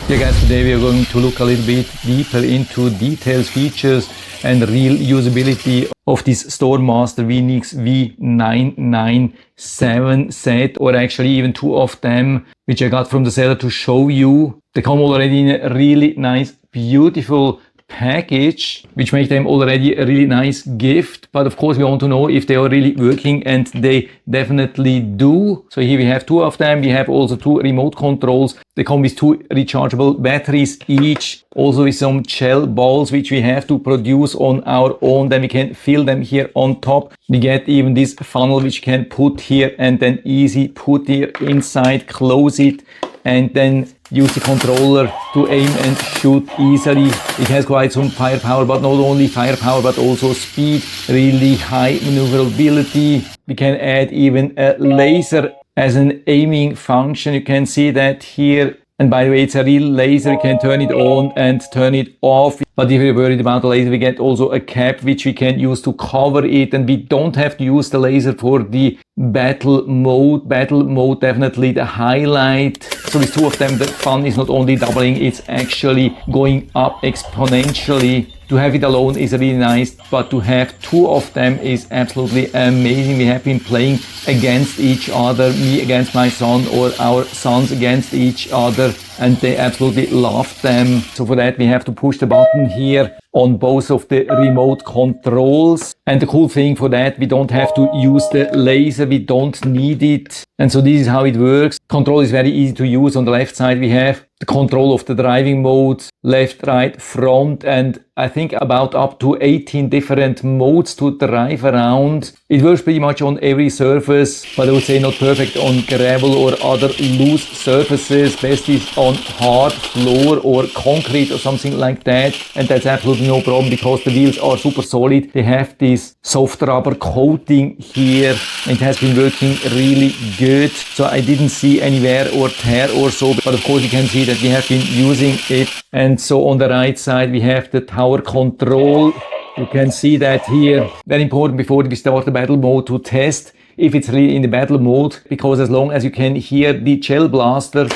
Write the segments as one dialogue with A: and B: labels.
A: Yeah guys, today we are going to look a little bit deeper into details, features and real usability of this StoreMaster Veeniix V997 set, or actually even two of them, which I got from the seller to show you. They come already in a really nice, beautiful package, which makes them already a really nice gift. But of course we want to know if they are really working, and they definitely do. So here we have two of them. We have also two remote controls. They come with two rechargeable batteries each, also with some gel balls which we have to produce on our own. Then we can fill them here on top. We get even this funnel which you can put here and then easy put here inside, close it, and then use the controller to aim and shoot easily. It has quite some firepower, but not only firepower but also speed, really high maneuverability. We can add even a laser as an aiming function. You can see that here. And by the way, it's a real laser. You can turn it on and turn it off. But if you're worried about the laser, we get also a cap which we can use to cover it. And we don't have to use the laser for the battle mode. Battle mode, definitely the highlight. So with two of them, the fun is not only doubling, it's actually going up exponentially. To have it alone is really nice, but to have two of them is absolutely amazing. We have been playing against each other, me against my son or our sons against each other, and they absolutely love them. So for that we have to push the button here on both of the remote controls. And the cool thing for that, we don't have to use the laser, we don't need it. And so this is how it works. Control is very easy to use. On the left side we have the control of the driving modes, left, right, front, and I think about up to 18 different modes to drive around. It works pretty much on every surface, but I would say not perfect on gravel or other loose surfaces. Best is on hard floor or concrete or something like that, and that's absolutely no problem because the wheels are super solid. They have this soft rubber coating here. It has been working really good, so I didn't see any wear or tear or so, but of course you can see that we have been using it. And so on the right side we have the tower control. You can see that here. Very important before we start the battle mode to test if it's really in the battle mode, because as long as you can hear the gel blaster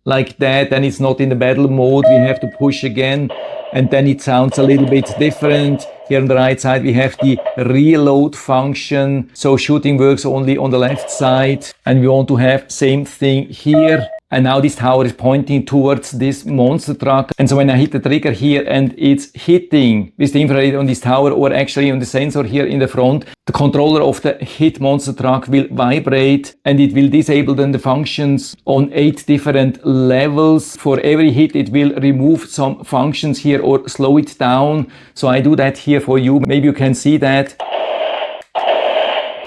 A: like that, then it's not in the battle mode. We have to push again and then it sounds a little bit different. Here on the right side we have the reload function, so shooting works only on the left side, and we want to have same thing here. And now this tower is pointing towards this monster truck, and so when I hit the trigger here and it's hitting with the infrared on this tower, or actually on the sensor here in the front, the controller of the hit monster truck will vibrate and it will disable then the functions on 8 different levels. For every hit it will remove some functions here or slow it down. So I do that here for you. Maybe you can see that.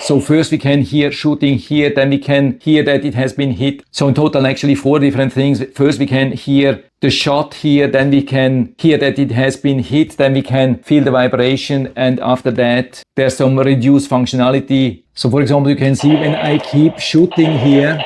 A: So first we can hear shooting here, then we can hear that it has been hit. So in total actually 4 different things. First we can hear the shot here, then we can hear that it has been hit, then we can feel the vibration, and after that there's some reduced functionality. So for example, you can see when I keep shooting here.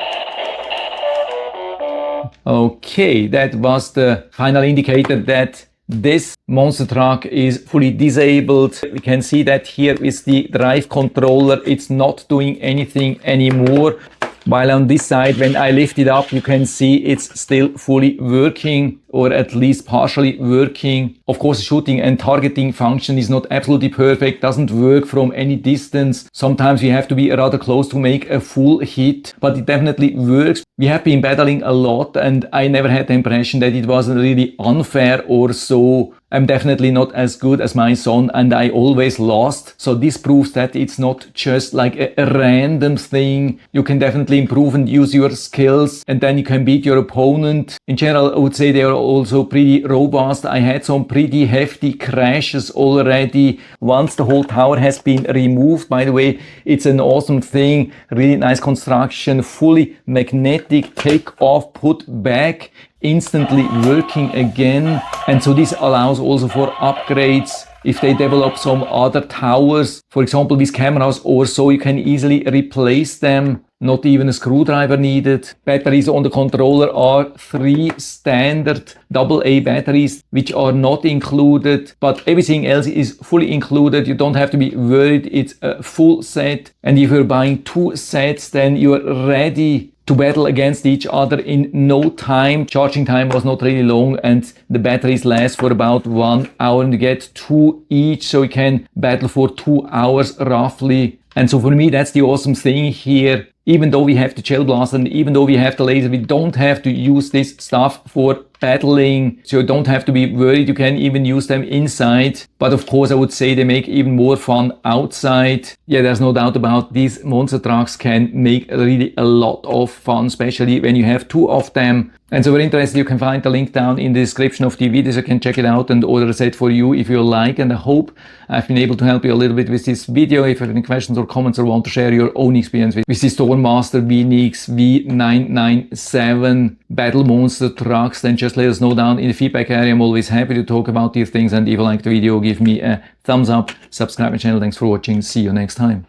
A: Okay, that was the final indicator that this monster truck is fully disabled. We can see that here with the drive controller, it's not doing anything anymore. While on this side, when I lift it up, you can see it's still fully working, or at least partially working. Of course, the shooting and targeting function is not absolutely perfect, doesn't work from any distance. Sometimes we have to be rather close to make a full hit, but it definitely works. We have been battling a lot, and I never had the impression that it wasn't really unfair or so. I'm definitely not as good as my son, and I always lost. So this proves that it's not just like a random thing. You can definitely improve and use your skills, and then you can beat your opponent. In general, I would say they are also pretty robust. I had some pretty hefty crashes already once the whole tower has been removed. By the way, it's an awesome thing. Really nice construction, fully magnetic, take off, put back, instantly working again. And so this allows also for upgrades. If they develop some other towers, for example with cameras or so, you can easily replace them. Not even a screwdriver needed. Batteries on the controller are 3 standard AA batteries, which are not included, but everything else is fully included. You don't have to be worried. It's a full set. And if you're buying 2 sets, then you're ready to battle against each other in no time. Charging time was not really long and the batteries last for about 1 hour, and you get 2 each, so you can battle for 2 hours roughly. And so for me, that's the awesome thing here. Even though we have the gel blast and even though we have the laser, we don't have to use this stuff for battling. So you don't have to be worried. You can even use them inside. But of course, I would say they make even more fun outside. Yeah, there's no doubt about these monster trucks can make really a lot of fun, especially when you have 2 of them. And so if you're interested, you can find the link down in the description of the video, so you can check it out and order a set for you if you like. And I hope I've been able to help you a little bit with this video. If you have any questions or comments or want to share your own experience with the Stormmaster Veeniix V997 battle monster trucks, then just let us know down in the feedback area. I'm always happy to talk about these things. And if you like the video, give me a thumbs up, subscribe my channel. Thanks for watching. See you next time.